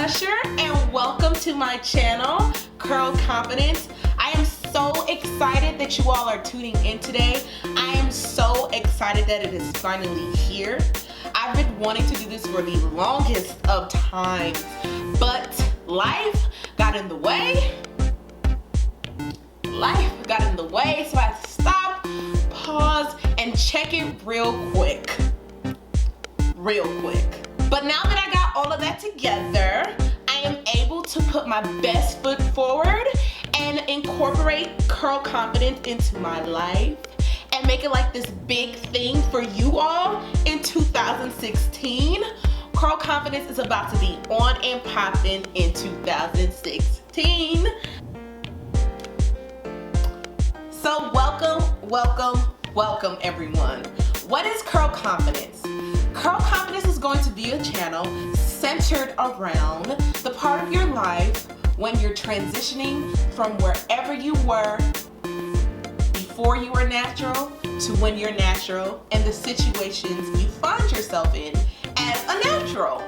Usher and welcome to my channel, Curl Confidence. I am so excited that you all are tuning in today. I am so excited that it is finally here. I've been wanting to do this for the longest of times, but life got in the way. So I had to stop, pause, and check it real quick. But now that I got all of that together, I am able to put my best foot forward and incorporate Curl Confidence into my life and make it like this big thing for you all in 2016. Curl Confidence is about to be on and popping in 2016. So welcome everyone. What is Curl Confidence? Curl Confidence is going to be a channel centered around the part of your life when you're transitioning from wherever you were before you were natural to when you're natural and the situations you find yourself in as a natural.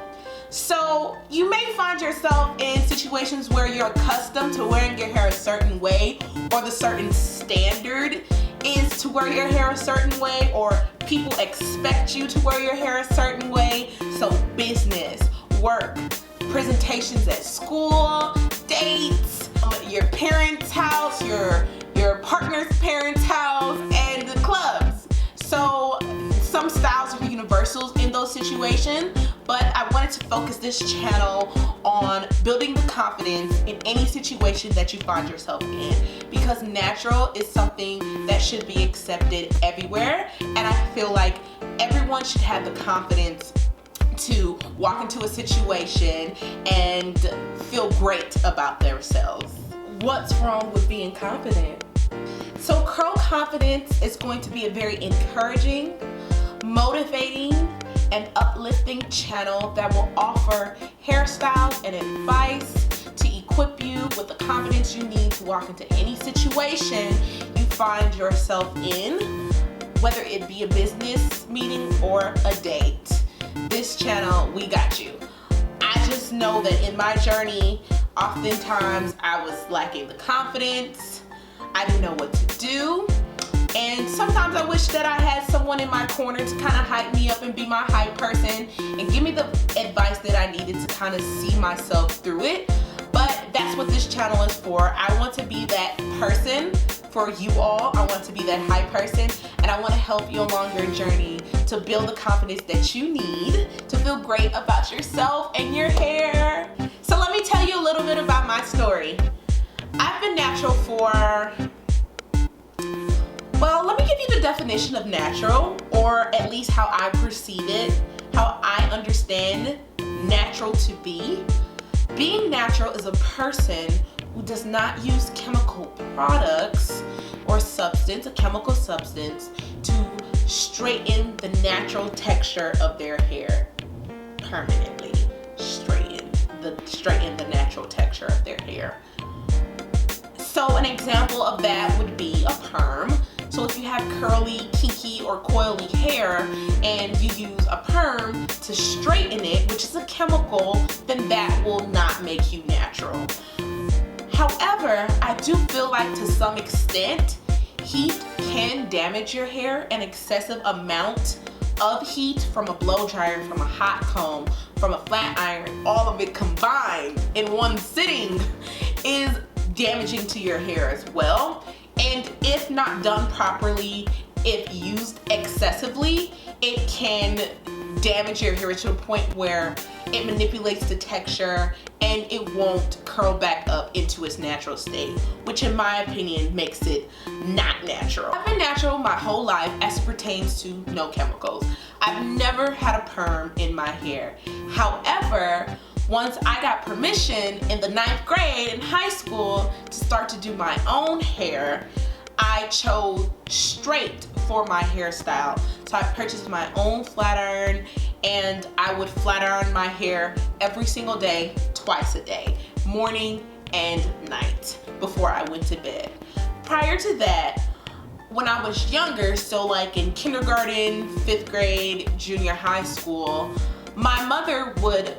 So you may find yourself in situations where you're accustomed to wearing your hair a certain way, or the certain standard is to wear your hair a certain way, or people expect you to wear your hair a certain way. So business, work, presentations at school, dates, your parents' house, your partner's parents' house, and the clubs. So some styles are universals in those situations, but I wanted to focus this channel on building the confidence in any situation that you find yourself in, because natural is something that should be accepted everywhere, and I feel like everyone should have the confidence to walk into a situation and feel great about themselves. What's wrong with being confident? So Curl Confidence is going to be a very encouraging, motivating, and uplifting channel that will offer hairstyles and advice to equip you with the confidence you need to walk into any situation you find yourself in, whether it be a business meeting or a date. This channel, we got you. I just know that in my journey, oftentimes I was lacking the confidence. I didn't know what to do. And sometimes I wish that I had someone in my corner to kind of hype me up and be my hype person and give me the advice that I needed to kind of see myself through it. But that's what this channel is for. I want to be that person for you all. I want to be that hype person, and I want to help you along your journey to build the confidence that you need to feel great about yourself and your hair. So let me tell you a little bit about my story. I've been natural for, well, let me give you the definition of natural, or at least how I perceive it, how I understand natural to be. Being natural is a person who does not use chemical products or substance, a chemical substance, to straighten the natural texture of their hair permanently. Straighten the natural texture of their hair. So an example of that would be a perm. So if you have curly, kinky, or coily hair and you use a perm to straighten it, which is a chemical, then that will not make you natural. However, I do feel like to some extent, heat can damage your hair. An excessive amount of heat from a blow dryer, from a hot comb, from a flat iron, all of it combined in one sitting is damaging to your hair as well. And if not done properly, if used excessively, it can damage your hair to a point where it manipulates the texture and it won't curl back up into its natural state, which in my opinion makes it not natural. I've been natural my whole life as pertains to no chemicals. I've never had a perm in my hair. However, once I got permission in the 9th grade in high school to start to do my own hair, I chose straight for my hairstyle. So I purchased my own flat iron, and I would flat iron my hair every single day, twice a day, morning and night, before I went to bed. Prior to that, when I was younger, so like in kindergarten, 5th grade, junior high school, my mother would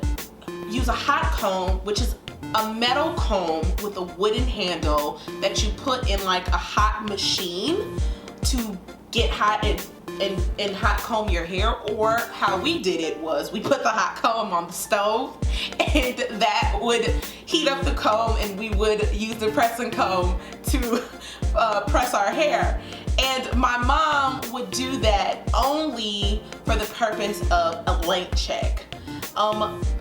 use a hot comb, which is a metal comb with a wooden handle that you put in like a hot machine to get hot and hot comb your hair. Or how we did it was we put the hot comb on the stove, and that would heat up the comb, and we would use the pressing comb to press our hair. And my mom would do that only for the purpose of a length check.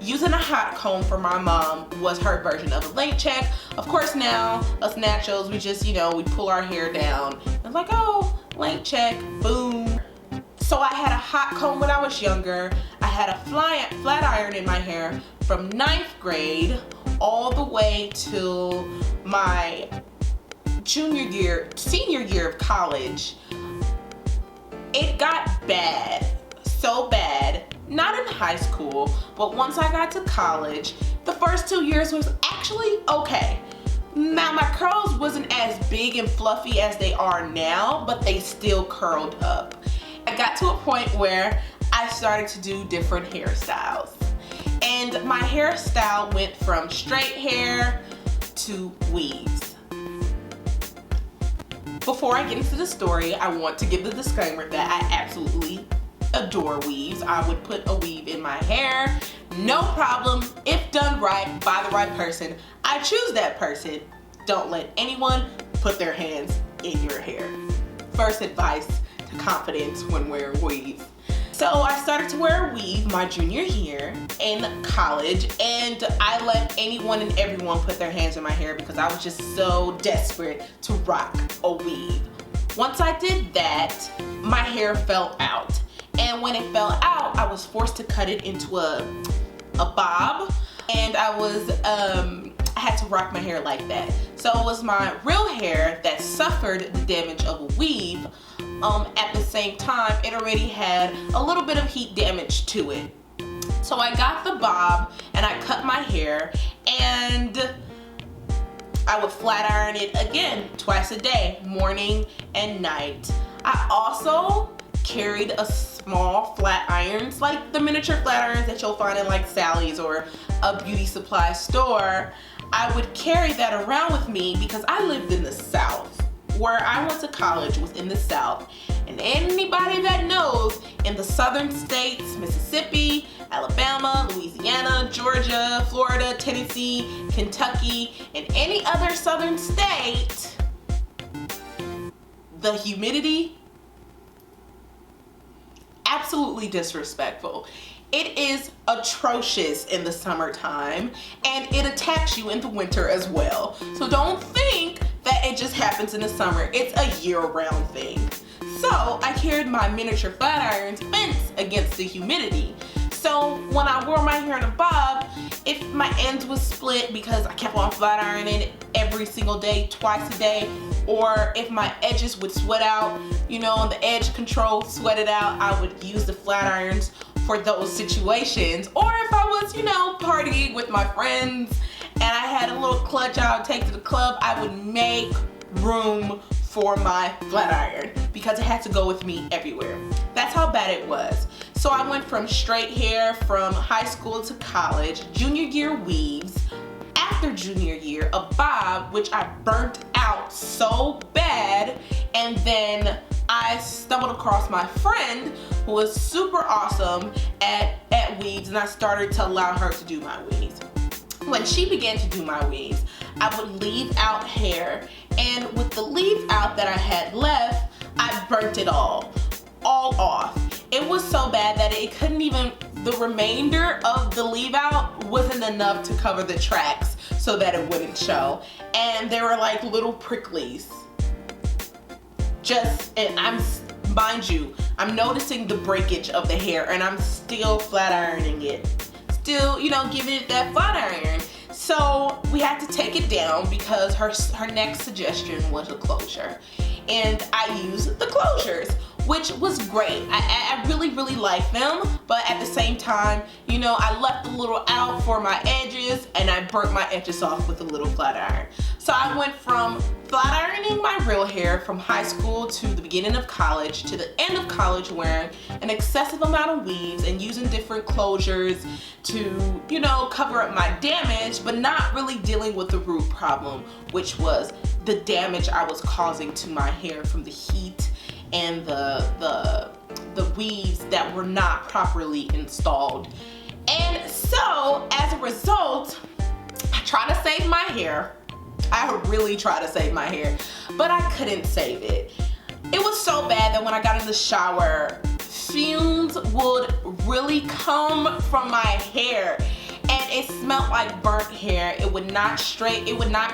Using a hot comb for my mom was her version of a length check. Of course now, us naturals, we just, we pull our hair down. It's like, oh, length check, boom. So I had a hot comb when I was younger. I had a flat iron in my hair from 9th grade all the way till my senior year of college. It got bad, so bad. Not in high school, but once I got to college, the first 2 years was actually okay. Now my curls wasn't as big and fluffy as they are now, but they still curled up. I got to a point where I started to do different hairstyles. And my hairstyle went from straight hair to weaves. Before I get into the story, I want to give the disclaimer that I absolutely adore weaves. I would put a weave in my hair, no problem, if done right by the right person. I choose that person. Don't let anyone put their hands in your hair. First advice to confidence when wearing weaves. So I started to wear a weave my junior year in college, and I let anyone and everyone put their hands in my hair because I was just so desperate to rock a weave. Once I did that, my hair fell out. And when it fell out, I was forced to cut it into a bob, and I had to rock my hair like that. So it was my real hair that suffered the damage of a weave. At the same time, it already had a little bit of heat damage to it. So I got the bob and I cut my hair, and I would flat iron it again twice a day, morning and night. I also carried a small flat irons, like the miniature flat irons that you'll find in like Sally's or a beauty supply store. I would carry that around with me because I lived in the South. Where I went to college was in the South. And anybody that knows, in the southern states, Mississippi, Alabama, Louisiana, Georgia, Florida, Tennessee, Kentucky, and any other southern state, the humidity, absolutely disrespectful. It is atrocious in the summertime, and it attacks you in the winter as well. So don't think that it just happens in the summer. It's a year-round thing. So I carried my miniature flat irons fence against the humidity. So when I wore my hair in a bob, if my ends was split because I kept on flat ironing it every single day, twice a day, or if my edges would sweat out, on the edge control sweated out, I would use the flat irons for those situations. Or if I was, partying with my friends and I had a little clutch I would take to the club, I would make room for my flat iron because it had to go with me everywhere. That's how bad it was. So I went from straight hair from high school to college, junior year weaves, after junior year a bob, which I burnt out so bad, and then I stumbled across my friend who was super awesome at weaves, and I started to allow her to do my weaves. When she began to do my weaves, I would leave out hair, and with the leave out that I had left, I burnt it all off. It was so bad that it couldn't even, the remainder of the leave out wasn't enough to cover the tracks so that it wouldn't show. And they were like little pricklies. Mind you, I'm noticing the breakage of the hair, and I'm still flat ironing it. Still, giving it that flat iron. So we had to take it down because her next suggestion was a closure. And I used the closures, which was great. I really, really liked them, but at the same time, I left a little out for my edges, and I burnt my edges off with a little flat iron. So I went from flat ironing my real hair from high school to the beginning of college to the end of college, wearing an excessive amount of weaves and using different closures to, you know, cover up my damage, but not really dealing with the root problem, which was the damage I was causing to my hair from the heat and the weaves that were not properly installed. And so as a result, I tried to save my hair. I really tried to save my hair, but I couldn't save it. It was so bad that when I got in the shower, fumes would really come from my hair, and it smelled like burnt hair. It would not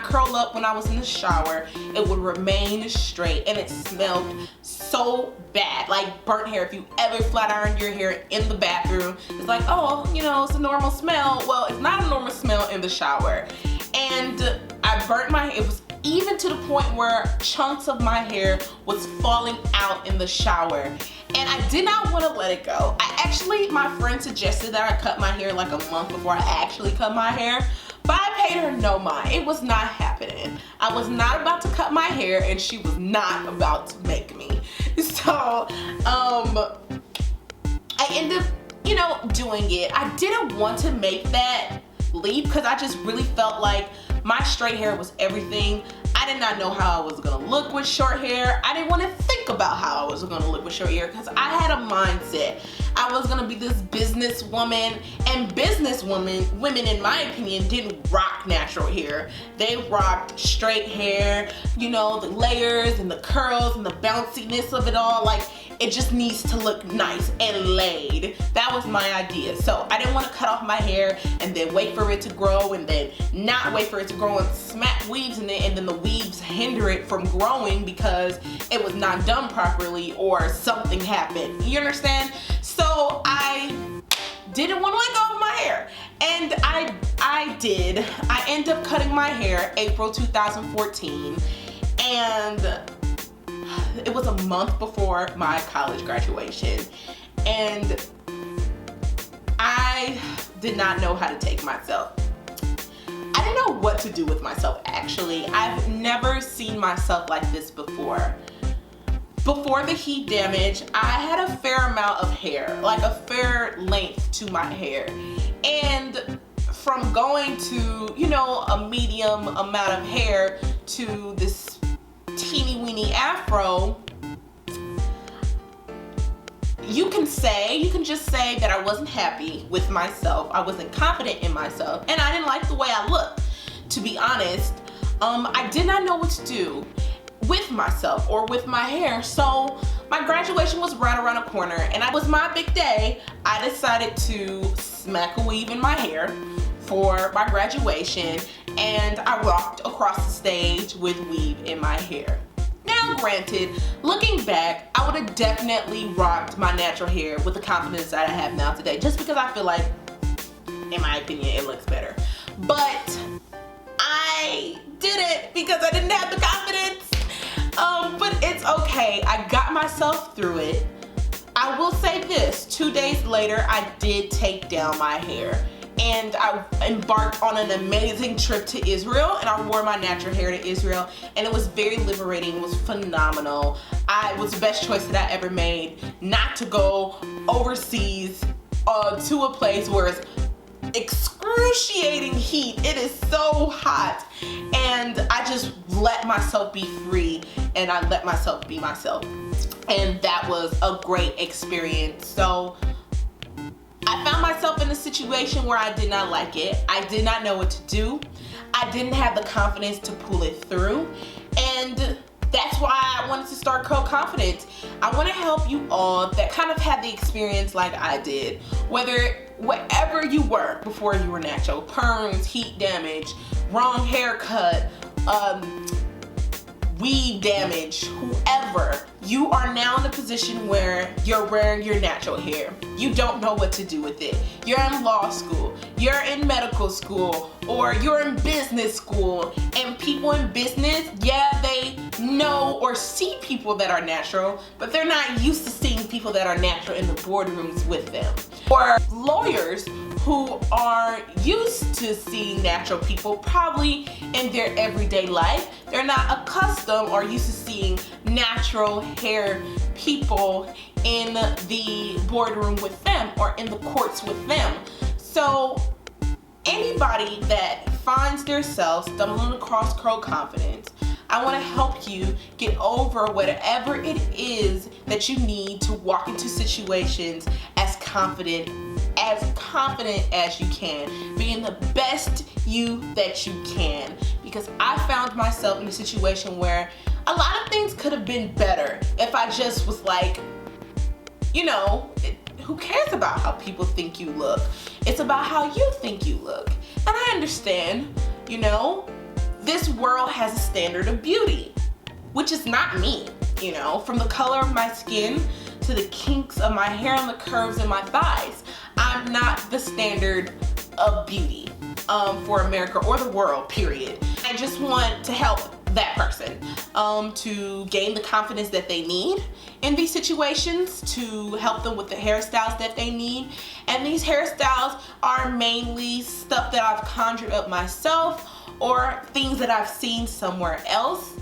curl up when I was in the shower. It would remain straight, and it smelled so bad, like burnt hair. If you ever flat ironed your hair in the bathroom, it's like, oh, you know, it's a normal smell. Well, it's not a normal smell in the shower. And I burnt my hair. It was even to the point where chunks of my hair was falling out in the shower, and I did not want to let it go. My friend suggested that I cut my hair like a month before I actually cut my hair, but I paid her no mind. It was not happening. I was not about to cut my hair, and she was not about to make me. So I ended up, you know, doing it. I didn't want to make that leap because I just really felt like my straight hair was everything. I did not know how I was gonna look with short hair. I didn't want to think about how I was gonna look with short hair because I had a mindset. I was gonna be this businesswoman, and women in my opinion didn't rock natural hair. They rocked straight hair, you know, the layers and the curls and the bounciness of it all. Like, it just needs to look nice and laid. That was my idea. So I didn't want to cut off my hair and then wait for it to grow and then not wait for it to grow and smack weaves in it, and then the weaves hinder it from growing because it was not done properly or something happened. You understand? So I didn't want to let go of my hair, and I did. I ended up cutting my hair April 2014, and it was a month before my college graduation, and I did not know how to take myself. I didn't know what to do with myself, actually. I've never seen myself like this before. Before the heat damage, I had a fair amount of hair, like a fair length to my hair. And from going to, you know, a medium amount of hair to this teeny weeny afro, you can just say that I wasn't happy with myself. I wasn't confident in myself, and I didn't like the way I looked. To be honest, I did not know what to do with myself or with my hair. So my graduation was right around the corner, and it was my big day. I decided to smack a weave in my hair for my graduation, and I walked across the stage with weave in my hair. Now, granted, looking back, I would have definitely rocked my natural hair with the confidence that I have now today, just because I feel like, in my opinion, it looks better. But I did it because I didn't have the confidence. But it's okay. I got myself through it. I will say this, 2 days later, I did take down my hair, and I embarked on an amazing trip to Israel, and I wore my natural hair to Israel, and it was very liberating. It was phenomenal. It was the best choice that I ever made, not to go overseas to a place where it's excruciating heat. It is so hot, and I just let myself be free, and I let myself be myself, and that was a great experience. So I found myself in a situation where I did not like it. I did not know what to do. I didn't have the confidence to pull it through, and that's why I wanted to start Curl Confidence. I want to help you all that kind of had the experience like I did, wherever you were before you were natural, perms, heat damage, wrong haircut, weave damage, whoever, you are now in a position where you're wearing your natural hair. You don't know what to do with it. You're in law school, you're in medical school, or you're in business school, and people in business, yeah, they know or see people that are natural, but they're not used to seeing people that are natural in the boardrooms with them. Or lawyers who are used to seeing natural people probably in their everyday life. They're not accustomed or used to seeing natural hair people in the boardroom with them or in the courts with them. So anybody that finds themselves stumbling across curl confidence, I want to help you get over whatever it is that you need to walk into situations as confident as you can, being the best you that you can. Because I found myself in a situation where a lot of things could have been better if I just was like, you know, who cares about how people think you look? It's about how you think you look. And I understand, you know, this world has a standard of beauty, which is not me, you know, from the color of my skin to the kinks of my hair and the curves in my thighs. I'm not the standard of beauty for America or the world, period. I just want to help that person to gain the confidence that they need in these situations, to help them with the hairstyles that they need. And these hairstyles are mainly stuff that I've conjured up myself or things that I've seen somewhere else.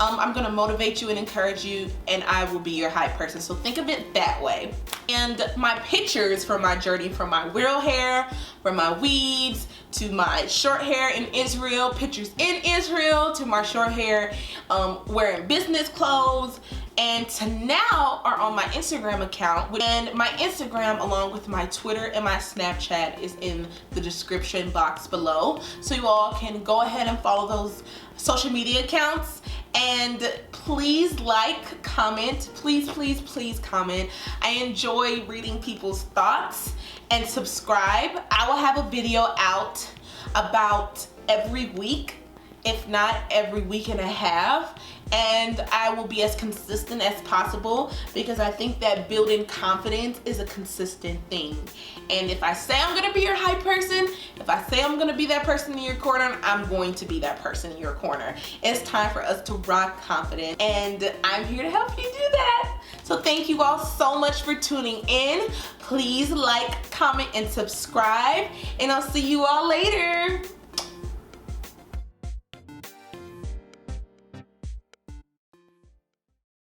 I'm gonna motivate you and encourage you, and I will be your hype person. So think of it that way. And my pictures from my journey, from my real hair, from my weaves, to my short hair in Israel, pictures in Israel, to my short hair wearing business clothes, and to now are on my Instagram account. And my Instagram, along with my Twitter and my Snapchat, is in the description box below. So you all can go ahead and follow those social media accounts. And please like, comment, please comment. I enjoy reading people's thoughts, and subscribe. I will have a video out about every week, if not every week and a half. And I will be as consistent as possible, because I think that building confidence is a consistent thing. And if I say I'm gonna be your hype person, if I say I'm gonna be that person in your corner, I'm going to be that person in your corner. It's time for us to rock confidence, and I'm here to help you do that. So thank you all so much for tuning in. Please like, comment, and subscribe, and I'll see you all later.